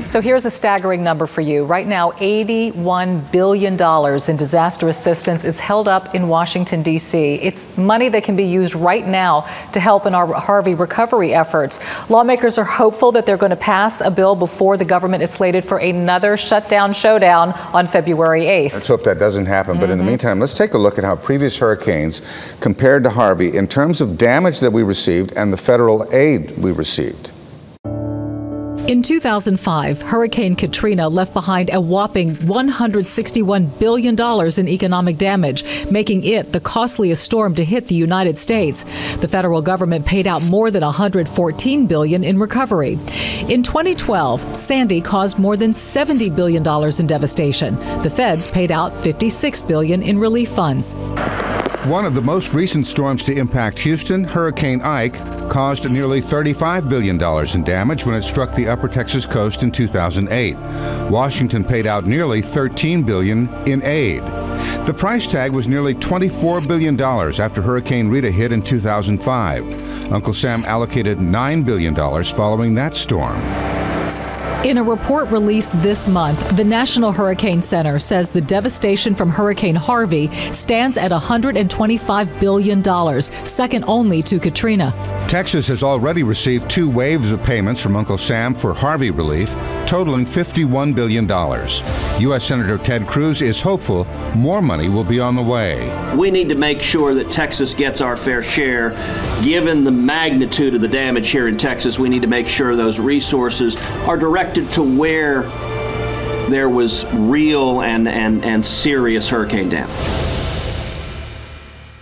So here's a staggering number for you. Right now, $81 billion in disaster assistance is held up in Washington, D.C. It's money that can be used right now to help in our Harvey recovery efforts. Lawmakers are hopeful that they're going to pass a bill before the government is slated for another shutdown showdown on February 8th. Let's hope that doesn't happen. But in the meantime, let's take a look at how previous hurricanes compared to Harvey in terms of damage that we received and the federal aid we received. In 2005, Hurricane Katrina left behind a whopping $161 billion in economic damage, making it the costliest storm to hit the United States. The federal government paid out more than $114 billion in recovery. In 2012, Sandy caused more than $70 billion in devastation. The feds paid out $56 billion in relief funds. One of the most recent storms to impact Houston, Hurricane Ike, caused nearly $35 billion in damage when it struck the upper Texas coast in 2008. Washington paid out nearly $13 billion in aid. The price tag was nearly $24 billion after Hurricane Rita hit in 2005. Uncle Sam allocated $9 billion following that storm. In a report released this month, the National Hurricane Center says the devastation from Hurricane Harvey stands at $125 billion, second only to Katrina. Texas has already received 2 waves of payments from Uncle Sam for Harvey relief, totaling $51 billion. U.S. Senator Ted Cruz is hopeful more money will be on the way. We need to make sure that Texas gets our fair share. Given the magnitude of the damage here in Texas, we need to make sure those resources are directed to where there was real and serious hurricane damage.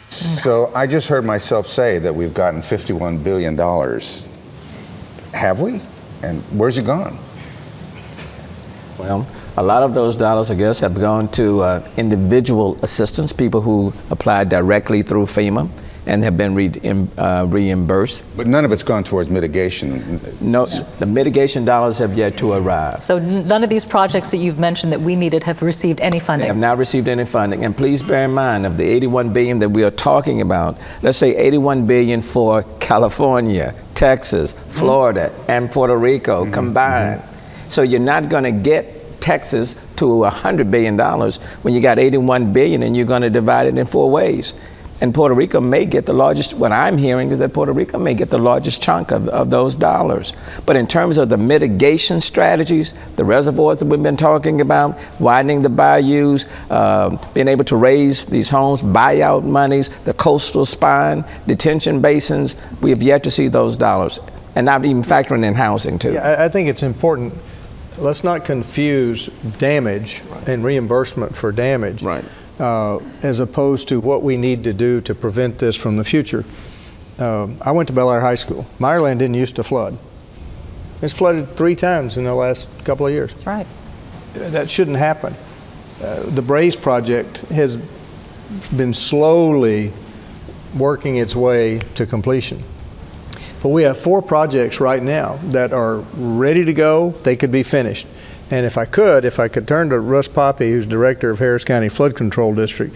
So I just heard myself say that we've gotten $51 billion. Have we? And where's it gone? Well, a lot of those dollars, I guess, have gone to individual assistance, people who applied directly through FEMA and have been reimbursed. But none of it's gone towards mitigation. No, the mitigation dollars have yet to arrive. So none of these projects that you've mentioned that we needed have received any funding? They have not received any funding. And please bear in mind, of the $81 billion that we are talking about, let's say $81 billion for California, Texas, Florida, and Puerto Rico combined. So you're not going to get Texas to $100 billion when you got $81 billion and you're going to divide it in 4 ways. And Puerto Rico may get the largest, what I'm hearing is that Puerto Rico may get the largest chunk of those dollars. But in terms of the mitigation strategies, the reservoirs that we've been talking about, widening the bayous, being able to raise these homes, buyout monies, the coastal spine, detention basins, we have yet to see those dollars. And not even factoring in housing too. Yeah, I think it's important. Let's not confuse damage and reimbursement for damage. Right. As opposed to what we need to do to prevent this from the future. I went to Bel Air High School. Meyerland didn't used to flood. It's flooded 3 times in the last couple of years. That's right. That shouldn't happen. The Braze project has been slowly working its way to completion. But we have 4 projects right now that are ready to go. They could be finished. And if I could turn to Russ Poppy, who's director of Harris County Flood Control District,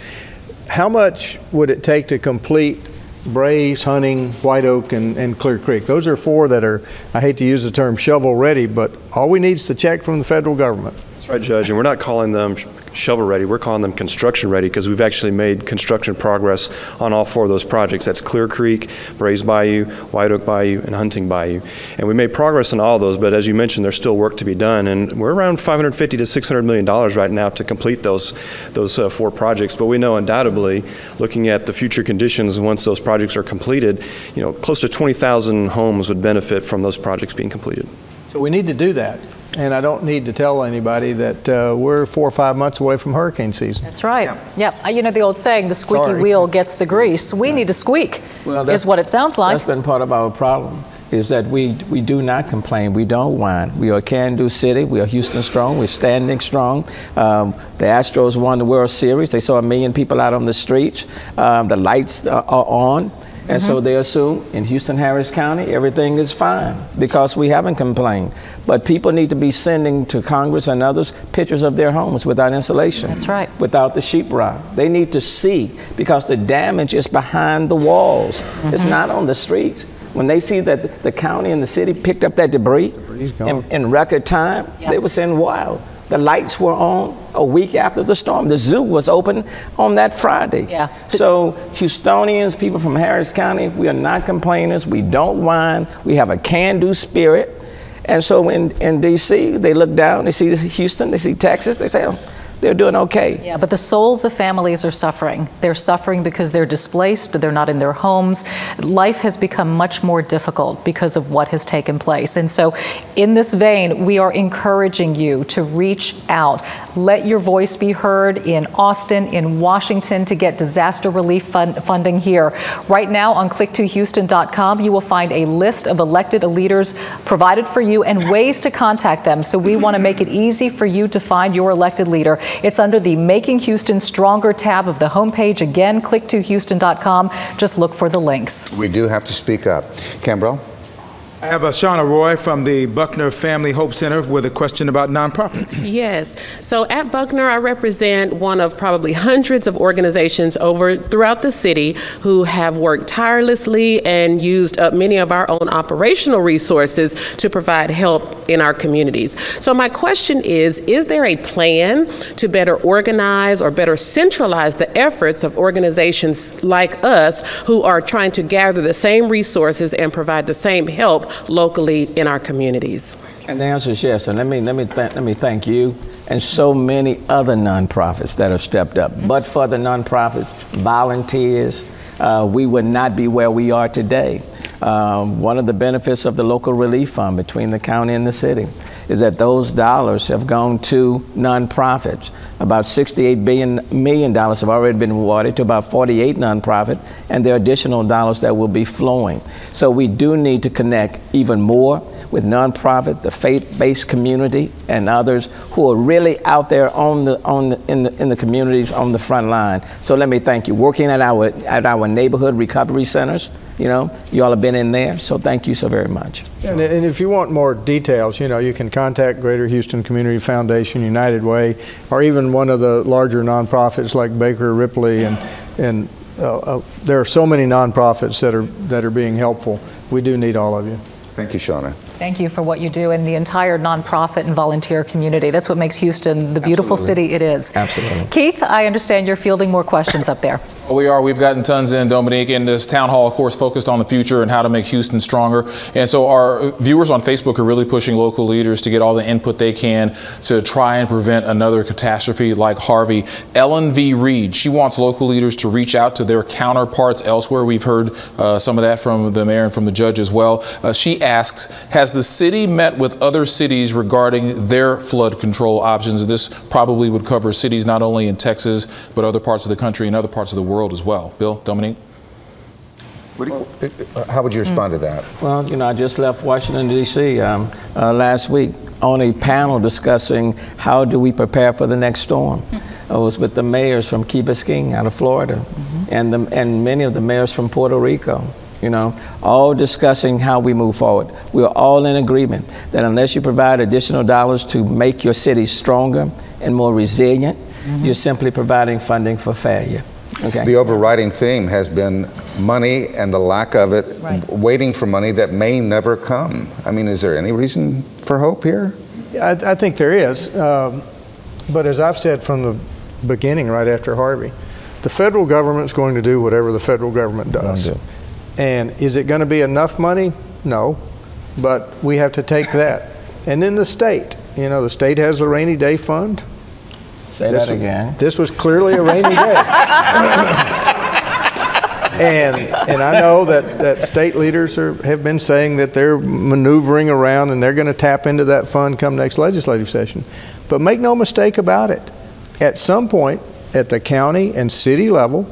how much would it take to complete Braze, Hunting, White Oak, and Clear Creek? Those are 4 that are, I hate to use the term shovel ready, but all we need is the check from the federal government. That's right, Judge, and we're not calling them shovel ready, we're calling them construction ready because we've actually made construction progress on all 4 of those projects. That's Clear Creek, Braze Bayou, White Oak Bayou, and Hunting Bayou. And we made progress on all of those, but as you mentioned, there's still work to be done, and we're around $550 to $600 million right now to complete those 4 projects. But we know undoubtedly, looking at the future conditions once those projects are completed, you know, close to 20,000 homes would benefit from those projects being completed. So we need to do that. And I don't need to tell anybody that we're 4 or 5 months away from hurricane season. That's right. Yeah. You know the old saying, the squeaky wheel gets the grease. We need to squeak, is what it sounds like. That's been part of our problem, is that we do not complain. We don't whine. We are a can-do city. We are Houston strong. We're standing strong. The Astros won the World Series. They saw 1 million people out on the streets. The lights are on. And so they assume in Houston, Harris County, everything is fine because we haven't complained. But people need to be sending to Congress and others pictures of their homes without insulation. That's right. Without the sheetrock. They need to see because the damage is behind the walls. It's not on the streets. when they see that the county and the city picked up that debris in record time, they were saying, wow. The lights were on a week after the storm. The zoo was open on that Friday. Yeah. So Houstonians, people from Harris County, we are not complainers. We don't whine. We have a can-do spirit. And so in D.C., they look down, they see Houston, they see Texas, they say, oh, they're doing okay. Yeah, but the souls of families are suffering. They're suffering because they're displaced, they're not in their homes. Life has become much more difficult because of what has taken place. And so in this vein, we are encouraging you to reach out. Let your voice be heard in Austin, in Washington, to get disaster relief funding here. Right now on click2houston.com, you will find a list of elected leaders provided for you and ways to contact them. So we want to make it easy for you to find your elected leader. It's under the Making Houston Stronger tab of the homepage. Again, click2houston.com. Just look for the links. We do have to speak up. Cambrell? I have Shauna Roy from the Buckner Family Hope Center with a question about nonprofits. Yes. So at Buckner, I represent one of probably hundreds of organizations throughout the city who have worked tirelessly and used up many of our own operational resources to provide help in our communities. So my question is there a plan to better organize or better centralize the efforts of organizations like us who are trying to gather the same resources and provide the same help locally in our communities? And the answer is yes. And let me thank you and so many other nonprofits that have stepped up. But for the nonprofits, volunteers, we would not be where we are today. One of the benefits of the local relief fund between the county and the city is that those dollars have gone to nonprofits. About $68 million have already been awarded to about 48 nonprofits, and there are additional dollars that will be flowing. So we do need to connect even more with nonprofit, the faith-based community, and others who are really out there in the communities on the front line. So let me thank you. Working at our neighborhood recovery centers, you know, you all have been in there, so thank you so very much. And if you want more details, you know, you can contact Greater Houston Community Foundation, United Way, or even one of the larger nonprofits like Baker Ripley, and there are so many nonprofits that are being helpful. We do need all of you. Thank you, Shauna. Thank you for what you do in the entire nonprofit and volunteer community. That's what makes Houston the beautiful city it is. Absolutely. Keith, I understand you're fielding more questions up there. We are. We've gotten tons in, Dominique, and this town hall, of course, focused on the future and how to make Houston stronger. And so our viewers on Facebook are really pushing local leaders to get all the input they can to try and prevent another catastrophe like Harvey. Ellen V. Reed, she wants local leaders to reach out to their counterparts elsewhere. We've heard some of that from the mayor and from the judge as well. She asks, has the city met with other cities regarding their flood control options? And this probably would cover cities not only in Texas, but other parts of the country and other parts of the world as well. Bill, Dominique? How would you respond to that? Well, you know, I just left Washington, D.C. Last week on a panel discussing how do we prepare for the next storm. I was with the mayors from Key Biscayne out of Florida, and many of the mayors from Puerto Rico. You know, all discussing how we move forward. We're all in agreement that unless you provide additional dollars to make your city stronger and more resilient, you're simply providing funding for failure. Okay. The overriding theme has been money and the lack of it, waiting for money that may never come. I mean, is there any reason for hope here? I think there is. But as I've said from the beginning, right after Harvey, the federal government's going to do whatever the federal government does. And is it going to be enough money? No, but we have to take that. And then the state, you know, the state has the rainy day fund. Say that again. This was clearly a rainy day. And I know that state leaders have been saying that they're maneuvering around and they're going to tap into that fund come next legislative session. But make no mistake about it, at some point at the county and city level,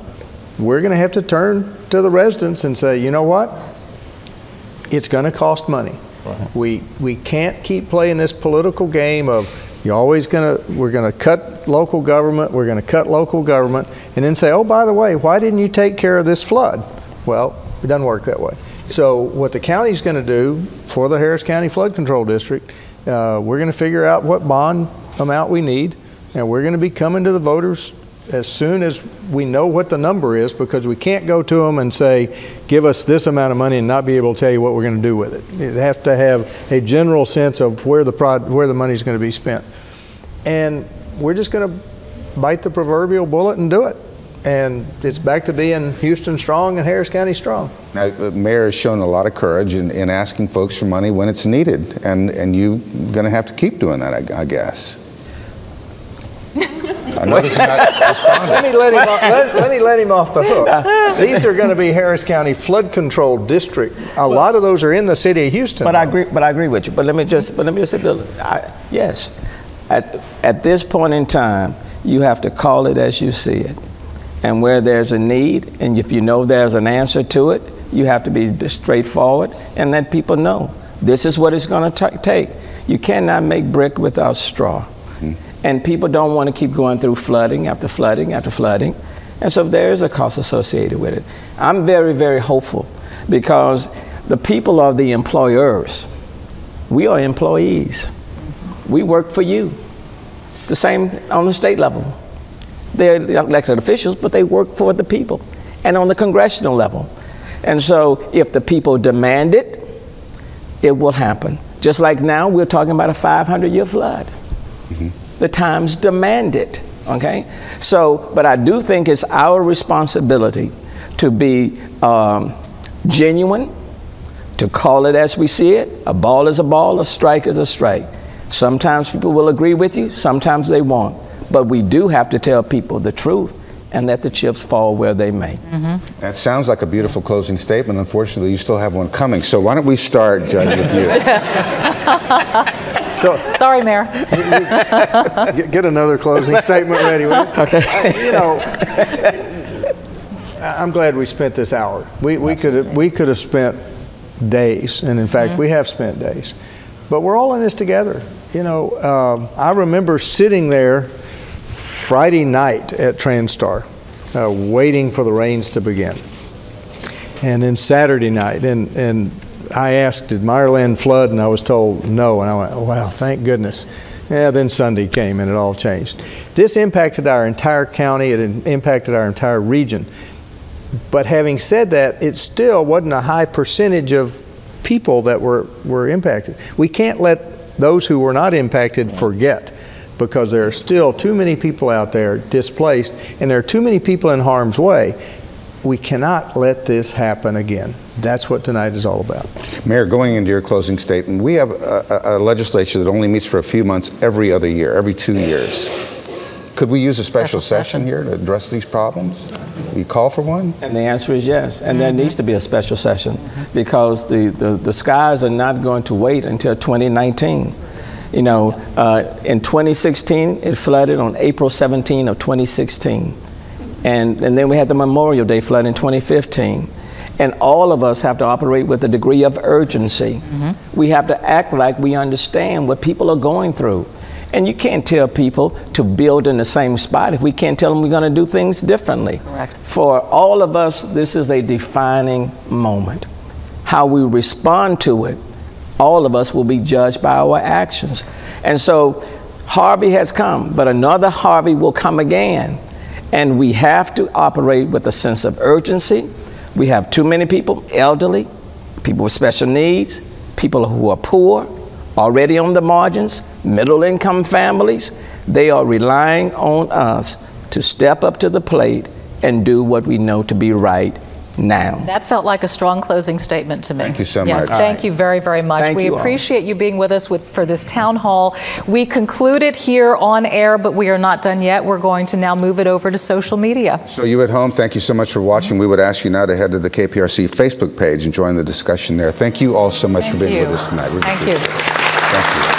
we're going to have to turn to the residents and say, you know what? It's going to cost money. We can't keep playing this political game of we're going to cut local government, and then say, oh, by the way, why didn't you take care of this flood? Well, it doesn't work that way. So what the county's going to do for the Harris County Flood Control District, we're going to figure out what bond amount we need, and we're going to be coming to the voters as soon as we know what the number is, because we can't go to them and say, give us this amount of money and not be able to tell you what we're going to do with it. You have to have a general sense of where the money is going to be spent. And we're just going to bite the proverbial bullet and do it. And it's back to being Houston strong and Harris County strong. Now, the mayor has shown a lot of courage in asking folks for money when it's needed, and you're going to have to keep doing that, I guess. I know this is not responding. Let me let him off the hook. These are going to be Harris County flood control district. A lot of those are in the city of Houston. But I agree with you. But let me just say, yes, at this point in time, you have to call it as you see it. And where there's a need, and if you know there's an answer to it, you have to be straightforward and let people know this is what it's going to take. You cannot make brick without straw. And people don't want to keep going through flooding after flooding after flooding. And so there is a cost associated with it. I'm very, very hopeful because the people are the employers. We are employees. We work for you. The same on the state level. They're elected officials, but they work for the people. And on the congressional level. And so if the people demand it, it will happen. Just like now, we're talking about a 500-year flood. The times demand it, okay? So, but I do think it's our responsibility to be genuine, to call it as we see it. A ball is a ball, a strike is a strike. Sometimes people will agree with you, sometimes they won't. But we do have to tell people the truth and let the chips fall where they may. That sounds like a beautiful closing statement. Unfortunately, you still have one coming. So why don't we start, Judge, with you? Sorry, Mayor. Get another closing statement ready. Okay. You know, I'm glad we spent this hour. We could have spent days, and in fact, we have spent days. But we're all in this together. You know, I remember sitting there Friday night at Transtar, waiting for the rains to begin. And then Saturday night, and I asked, did Meyerland flood? And I was told no. And I went, oh, wow, thank goodness. Yeah, then Sunday came and it all changed. This impacted our entire county. It impacted our entire region. But having said that, it still wasn't a high percentage of people that were impacted. We can't let those who were not impacted forget, because there are still too many people out there displaced, and there are too many people in harm's way. We cannot let this happen again. That's what tonight is all about. Mayor, going into your closing statement, we have a legislature that only meets for a few months every other year, every 2 years. Could we use a special session here to address these problems? Will you call for one? And the answer is yes. And there needs to be a special session because the skies are not going to wait until 2019. You know, in 2016, it flooded on April 17 of 2016. And then we had the Memorial Day flood in 2015. And all of us have to operate with a degree of urgency. We have to act like we understand what people are going through. And you can't tell people to build in the same spot if we can't tell them we're going to do things differently. Correct. For all of us, this is a defining moment. How we respond to it, all of us will be judged by our actions. And so Harvey has come, but another Harvey will come again. And we have to operate with a sense of urgency. We have too many people, elderly, people with special needs, people who are poor, already on the margins, middle-income families. They are relying on us to step up to the plate and do what we know to be right now. That felt like a strong closing statement to me. Thank you so much. Yes, thank you very, very much. We appreciate you being with us for this town hall. We concluded here on air, but we are not done yet. We're going to now move it over to social media. So you at home, thank you so much for watching. We would ask you now to head to the KPRC Facebook page and join the discussion there. Thank you all so much for being with us tonight. Thank you. Thank you.